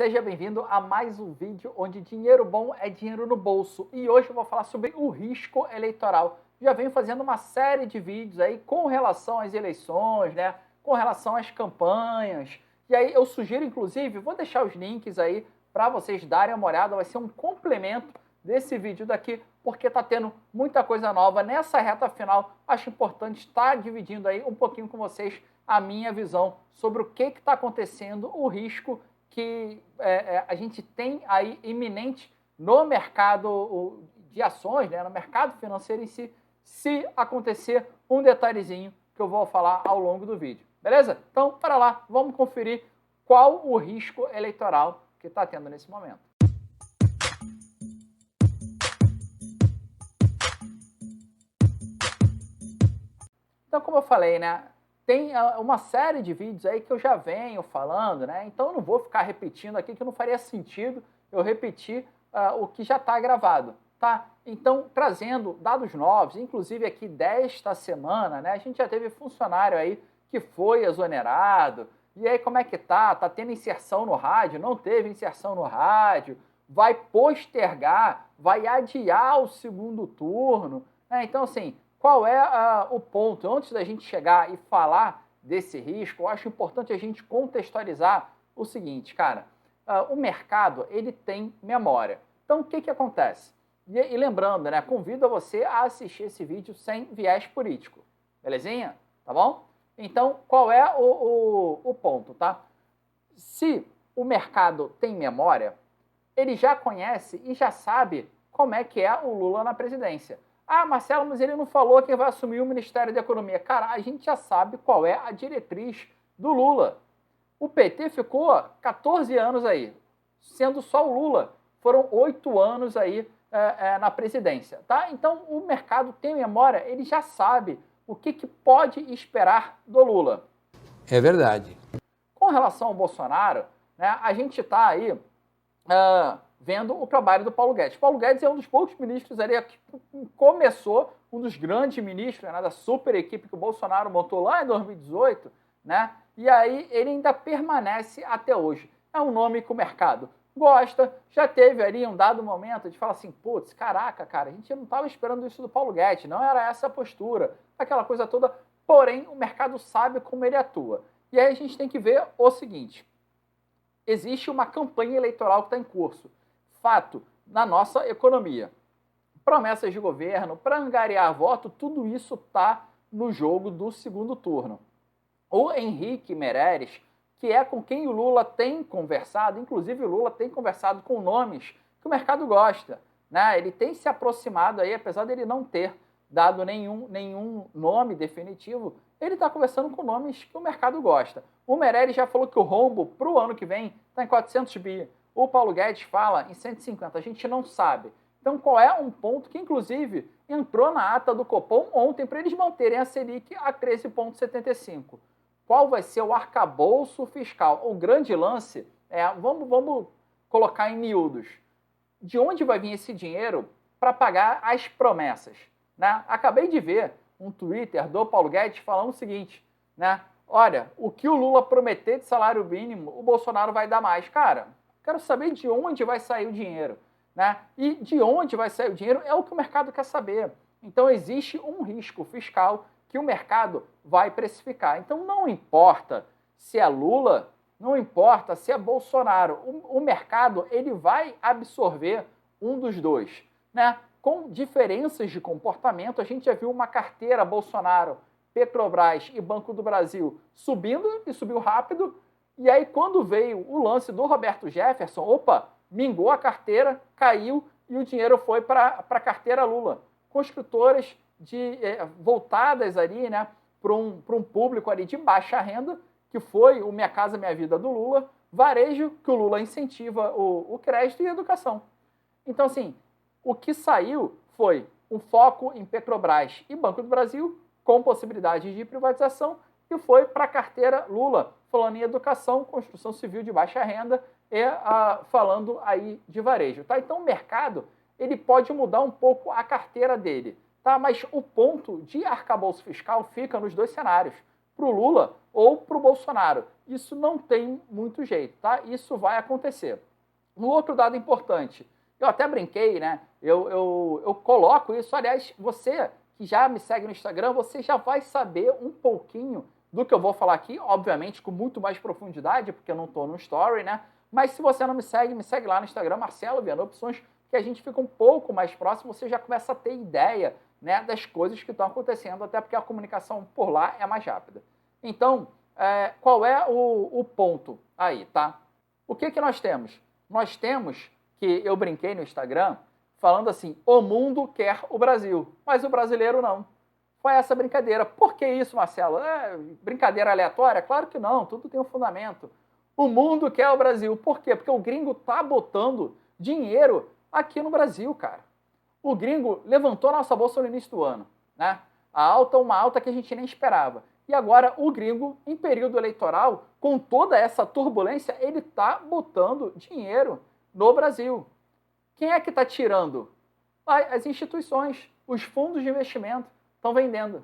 Seja bem-vindo a mais um vídeo onde dinheiro bom é dinheiro no bolso. E hoje eu vou falar sobre o risco eleitoral. Já venho fazendo uma série de vídeos aí com relação às eleições, né? Com relação às campanhas. E aí eu sugiro, inclusive, vou deixar os links aí para vocês darem uma olhada. Vai ser um complemento desse vídeo daqui, porque está tendo muita coisa nova nessa reta final. Acho importante estar dividindo aí um pouquinho com vocês a minha visão sobre o que está acontecendo, o risco que a gente tem aí iminente no mercado de ações, né, no mercado financeiro em si, se acontecer um detalhezinho que eu vou falar ao longo do vídeo. Beleza? Então, para lá, vamos conferir qual o risco eleitoral que está tendo nesse momento. Então, como eu falei, né, tem uma série de vídeos aí que eu já venho falando, né? Então eu não vou ficar repetindo aqui, que não faria sentido eu repetir o que já está gravado, tá? Então, trazendo dados novos, inclusive aqui desta semana, né? A gente já teve funcionário aí que foi exonerado. E aí, como é que tá? Tá tendo inserção no rádio? Não teve inserção no rádio? Vai postergar? Vai adiar o segundo turno? Então, assim, qual é o ponto? Antes da gente chegar e falar desse risco, eu acho importante a gente contextualizar o seguinte, cara. O mercado, ele tem memória. Então, o que acontece? E lembrando, né, convido você a assistir esse vídeo sem viés político. Belezinha? Tá bom? Então, qual é o ponto, tá? Se o mercado tem memória, ele já conhece e já sabe como é que é o Lula na presidência. Ah, Marcelo, mas ele não falou quem vai assumir o Ministério da Economia. Cara, a gente já sabe qual é a diretriz do Lula. O PT ficou 14 anos aí, sendo só o Lula. Foram 8 anos aí na presidência, tá? Então, o mercado tem memória, ele já sabe o que pode esperar do Lula. É verdade. Com relação ao Bolsonaro, né, a gente está aí vendo o trabalho do Paulo Guedes. Paulo Guedes é um dos poucos ministros ali que começou, um dos grandes ministros, né, da super equipe que o Bolsonaro montou lá em 2018, né? E aí ele ainda permanece até hoje. É um nome que o mercado gosta. Já teve ali um dado momento de falar assim, putz, caraca, cara, a gente não estava esperando isso do Paulo Guedes, não era essa a postura, aquela coisa toda. Porém, o mercado sabe como ele atua. E aí a gente tem que ver o seguinte, existe uma campanha eleitoral que está em curso. Fato, na nossa economia. Promessas de governo, para angariar voto, tudo isso está no jogo do segundo turno. O Henrique Meirelles, que é com quem o Lula tem conversado, inclusive o Lula tem conversado com nomes que o mercado gosta, né? Ele tem se aproximado aí, apesar dele não ter dado nenhum nome definitivo, ele está conversando com nomes que o mercado gosta. O Meirelles já falou que o rombo para o ano que vem está em 400 bi. O Paulo Guedes fala em 150, a gente não sabe. Então, qual é um ponto que, inclusive, entrou na ata do Copom ontem para eles manterem a Selic a 13,75? Qual vai ser o arcabouço fiscal? O grande lance vamos colocar em miúdos. De onde vai vir esse dinheiro para pagar as promessas? Né? Acabei de ver um Twitter do Paulo Guedes falando o seguinte, né? Olha, o que o Lula prometer de salário mínimo, o Bolsonaro vai dar mais. Cara, quero saber de onde vai sair o dinheiro. Né? E de onde vai sair o dinheiro é o que o mercado quer saber. Então, existe um risco fiscal que o mercado vai precificar. Então, não importa se é Lula, não importa se é Bolsonaro, o mercado ele vai absorver um dos dois. Né? Com diferenças de comportamento, a gente já viu uma carteira Bolsonaro, Petrobras e Banco do Brasil subindo e subiu rápido. E aí, quando veio o lance do Roberto Jefferson, mingou a carteira, caiu e o dinheiro foi para a carteira Lula. Construtoras voltadas ali, né, para um público ali de baixa renda, que foi o Minha Casa Minha Vida do Lula, varejo, que o Lula incentiva o crédito e educação. Então, assim, o que saiu foi um foco em Petrobras e Banco do Brasil, com possibilidade de privatização, e foi para a carteira Lula, falando em educação, construção civil de baixa renda e falando aí de varejo. Tá? Então, o mercado ele pode mudar um pouco a carteira dele, tá? Mas o ponto de arcabouço fiscal fica nos dois cenários. para o Lula ou para o Bolsonaro. Isso não tem muito jeito, tá? Isso vai acontecer. Um outro dado importante, eu até brinquei, né? Eu coloco isso, aliás, você que já me segue no Instagram, você já vai saber um pouquinho do que eu vou falar aqui, obviamente com muito mais profundidade, porque eu não estou no story, né? Mas se você não me segue lá no Instagram, Marcelo Viana Opções, que a gente fica um pouco mais próximo, você já começa a ter ideia, né, das coisas que estão acontecendo, até porque a comunicação por lá é mais rápida. Então, qual é o ponto aí, tá? O que nós temos? Nós temos, que eu brinquei no Instagram, falando assim, o mundo quer o Brasil, mas o brasileiro não. Foi essa brincadeira. Por que isso, Marcelo? Brincadeira aleatória? Claro que não, tudo tem um fundamento. O mundo quer o Brasil. Por quê? Porque o gringo tá botando dinheiro aqui no Brasil, cara. O gringo levantou nossa bolsa no início do ano, né? Uma alta que a gente nem esperava. E agora o gringo, em período eleitoral, com toda essa turbulência, ele tá botando dinheiro no Brasil. Quem é que está tirando? As instituições, os fundos de investimento estão vendendo.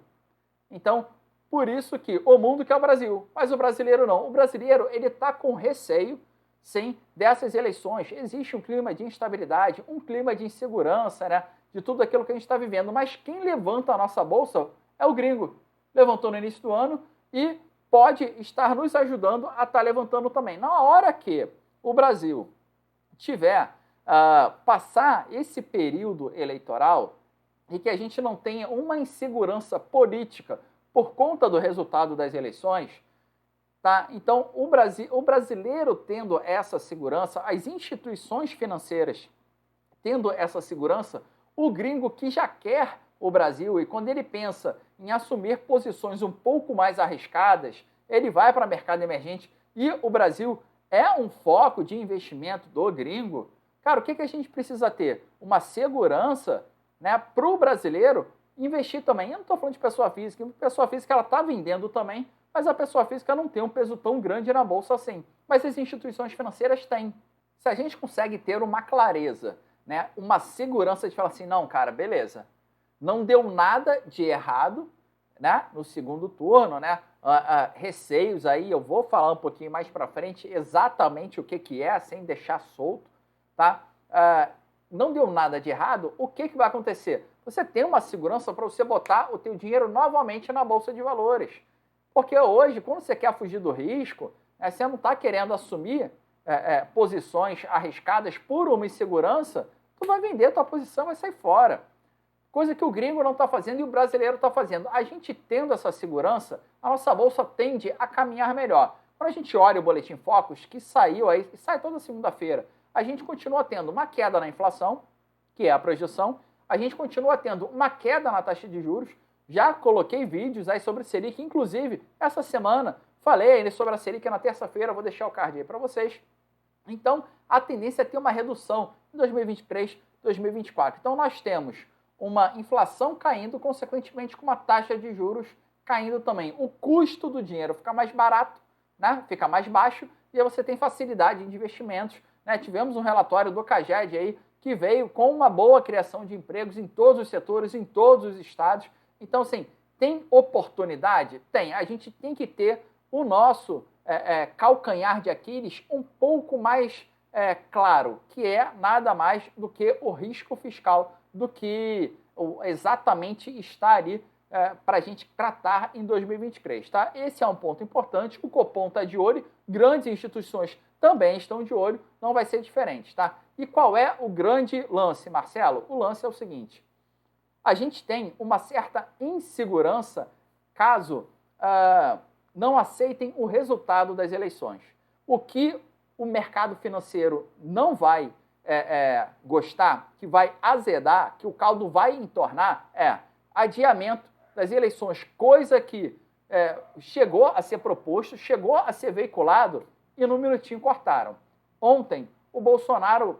Então, por isso que o mundo quer o Brasil, mas o brasileiro não. O brasileiro, ele está com receio, sim, dessas eleições. Existe um clima de instabilidade, um clima de insegurança, né, de tudo aquilo que a gente está vivendo. Mas quem levanta a nossa bolsa é o gringo. Levantou no início do ano e pode estar nos ajudando a estar levantando também. Na hora que o Brasil tiver passar esse período eleitoral e que a gente não tenha uma insegurança política por conta do resultado das eleições, tá? Então, o brasileiro tendo essa segurança, as instituições financeiras tendo essa segurança, o gringo que já quer o Brasil e quando ele pensa em assumir posições um pouco mais arriscadas, ele vai para o mercado emergente e o Brasil é um foco de investimento do gringo. Cara, o que a gente precisa ter? Uma segurança, né, para o brasileiro investir também. Eu não estou falando de pessoa física. A pessoa física ela está vendendo também, mas a pessoa física não tem um peso tão grande na bolsa assim. Mas as instituições financeiras têm. Se a gente consegue ter uma clareza, né, uma segurança de falar assim, não, cara, beleza, não deu nada de errado, né, no segundo turno, né, receios aí, eu vou falar um pouquinho mais para frente exatamente o que é, sem deixar solto, tá? Não deu nada de errado, o que vai acontecer? Você tem uma segurança para você botar o teu dinheiro novamente na Bolsa de Valores. Porque hoje, quando você quer fugir do risco, né, você não está querendo assumir posições arriscadas por uma insegurança, tu vai vender a tua posição e vai sair fora. Coisa que o gringo não está fazendo e o brasileiro está fazendo. A gente tendo essa segurança, a nossa bolsa tende a caminhar melhor. Quando a gente olha o Boletim Focus, que saiu aí, sai toda segunda-feira, a gente continua tendo uma queda na inflação, que é a projeção, a gente continua tendo uma queda na taxa de juros, já coloquei vídeos aí sobre Selic, inclusive essa semana falei sobre a Selic na terça-feira, vou deixar o card aí para vocês. Então, a tendência é ter uma redução em 2023, 2024. Então, nós temos uma inflação caindo, consequentemente com uma taxa de juros caindo também. O custo do dinheiro fica mais barato, né? Fica mais baixo, e aí você tem facilidade de investimentos, né? Tivemos um relatório do CAGED aí, que veio com uma boa criação de empregos em todos os setores, em todos os estados. Então, assim, tem oportunidade? Tem. A gente tem que ter o nosso calcanhar de Aquiles um pouco mais claro, que é nada mais do que o risco fiscal, do que exatamente está ali para a gente tratar em 2023. Tá? Esse é um ponto importante, o Copom está de olho, grandes instituições também estão de olho, não vai ser diferente. Tá? E qual é o grande lance, Marcelo? O lance é o seguinte, a gente tem uma certa insegurança caso não aceitem o resultado das eleições. O que o mercado financeiro não vai gostar, que vai azedar, que o caldo vai entornar, é adiamento das eleições, coisa que chegou a ser proposto, chegou a ser veiculado e no minutinho cortaram. Ontem, o Bolsonaro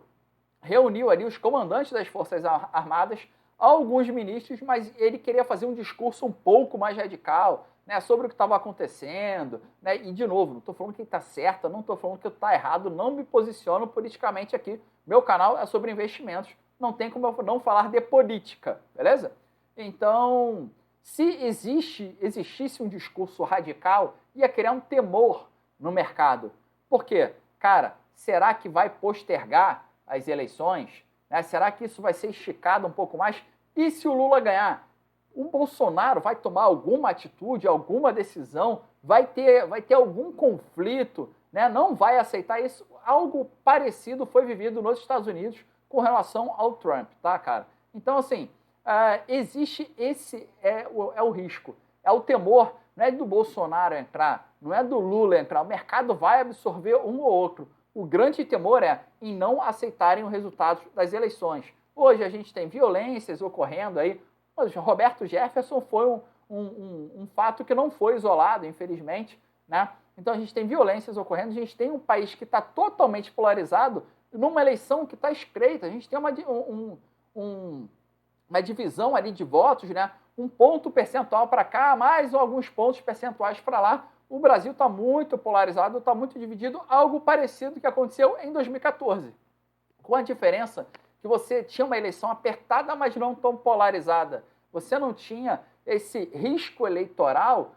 reuniu ali os comandantes das Forças Armadas, alguns ministros, mas ele queria fazer um discurso um pouco mais radical, né, sobre o que estava acontecendo, né, e de novo, não estou falando que está certo, não estou falando que está errado, não me posiciono politicamente aqui, meu canal é sobre investimentos, não tem como eu não falar de política, beleza? Então, Se existisse um discurso radical, ia criar um temor no mercado. Por quê? Cara, será que vai postergar as eleições? Né? Será que isso vai ser esticado um pouco mais? E se o Lula ganhar? O Bolsonaro vai tomar alguma atitude, alguma decisão? Vai ter algum conflito? Né? Não vai aceitar isso? Algo parecido foi vivido nos Estados Unidos com relação ao Trump, tá, cara? Então, assim, existe o risco, é o temor, não é do Bolsonaro entrar, não é do Lula entrar, o mercado vai absorver um ou outro. O grande temor é em não aceitarem os resultados das eleições. Hoje a gente tem violências ocorrendo aí, mas Roberto Jefferson foi um fato que não foi isolado, infelizmente, né? Então a gente tem violências ocorrendo, a gente tem um país que está totalmente polarizado numa eleição que está estreita, a gente tem uma divisão ali de votos, né? Um ponto percentual para cá, mais alguns pontos percentuais para lá. O Brasil está muito polarizado, está muito dividido, algo parecido que aconteceu em 2014. Com a diferença que você tinha uma eleição apertada, mas não tão polarizada. Você não tinha esse risco eleitoral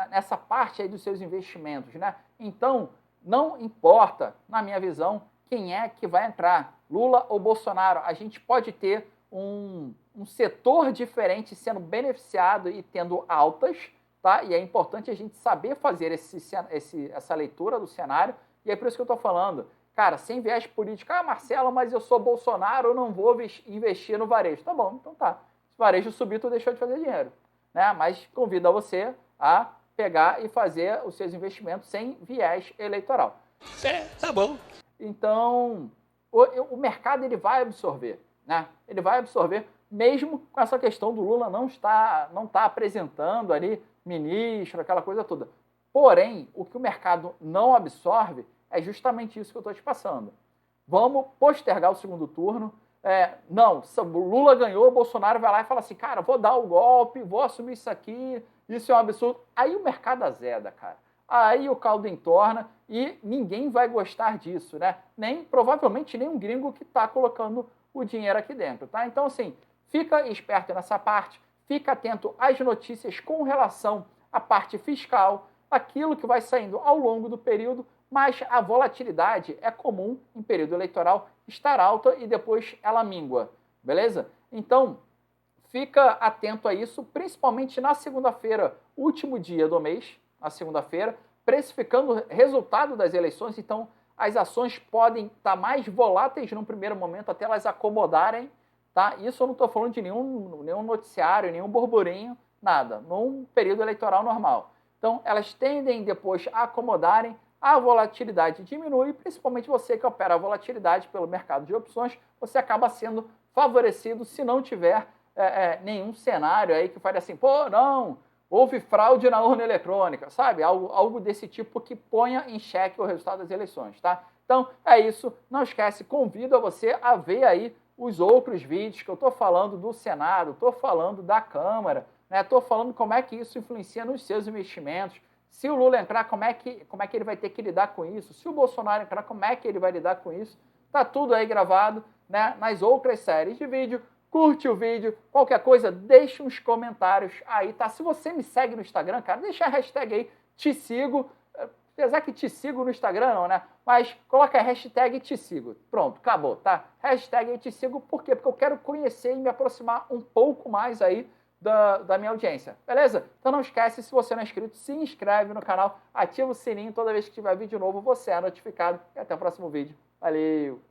nessa parte aí dos seus investimentos, né? Então, não importa, na minha visão, quem é que vai entrar, Lula ou Bolsonaro. A gente pode ter um setor diferente sendo beneficiado e tendo altas, tá? E é importante a gente saber fazer essa leitura do cenário, e é por isso que eu estou falando. Cara, sem viés político, Marcelo, mas eu sou Bolsonaro, eu não vou investir no varejo. Tá bom, então tá. Se o varejo subir, tu deixou de fazer dinheiro. Né? Mas convido a você a pegar e fazer os seus investimentos sem viés eleitoral. Tá bom. Então, o mercado ele vai absorver, né? Ele vai absorver, mesmo com essa questão do Lula não está apresentando ali ministro, aquela coisa toda. Porém, o que o mercado não absorve é justamente isso que eu estou te passando. Vamos postergar o segundo turno. Não, se o Lula ganhou, o Bolsonaro vai lá e fala assim, cara, vou dar o golpe, vou assumir isso aqui, isso é um absurdo. Aí o mercado azeda, cara. Aí o caldo entorna e ninguém vai gostar disso, né? Provavelmente nem um gringo que está colocando o dinheiro aqui dentro, tá? Então, assim, fica esperto nessa parte, fica atento às notícias com relação à parte fiscal, aquilo que vai saindo ao longo do período, mas a volatilidade é comum em período eleitoral estar alta e depois ela mingua, beleza? Então, fica atento a isso, principalmente na segunda-feira, último dia do mês, na segunda-feira, precificando o resultado das eleições, então as ações podem estar mais voláteis num primeiro momento até elas acomodarem, tá? Isso eu não estou falando de nenhum noticiário, nenhum burburinho, nada, num período eleitoral normal. Então, elas tendem depois a acomodarem, a volatilidade diminui, principalmente você que opera a volatilidade pelo mercado de opções, você acaba sendo favorecido se não tiver nenhum cenário aí que fale assim, pô, não, houve fraude na urna eletrônica, sabe? Algo desse tipo que ponha em xeque o resultado das eleições, tá? Então, é isso. Não esquece, convido a você a ver aí os outros vídeos que eu estou falando do Senado, estou falando da Câmara, estou falando como é que isso influencia nos seus investimentos. Se o Lula entrar, como é que ele vai ter que lidar com isso? Se o Bolsonaro entrar, como é que ele vai lidar com isso? Tá tudo aí gravado, né, nas outras séries de vídeo. Curte o vídeo, qualquer coisa, deixa uns comentários aí, tá? Se você me segue no Instagram, cara, deixa a hashtag aí, te sigo. Apesar que te sigo no Instagram não, né? Mas coloca a hashtag te sigo. Pronto, acabou, tá? Hashtag aí te sigo, por quê? Porque eu quero conhecer e me aproximar um pouco mais aí da minha audiência, beleza? Então não esquece, se você não é inscrito, se inscreve no canal, ativa o sininho, toda vez que tiver vídeo novo você é notificado. E até o próximo vídeo. Valeu!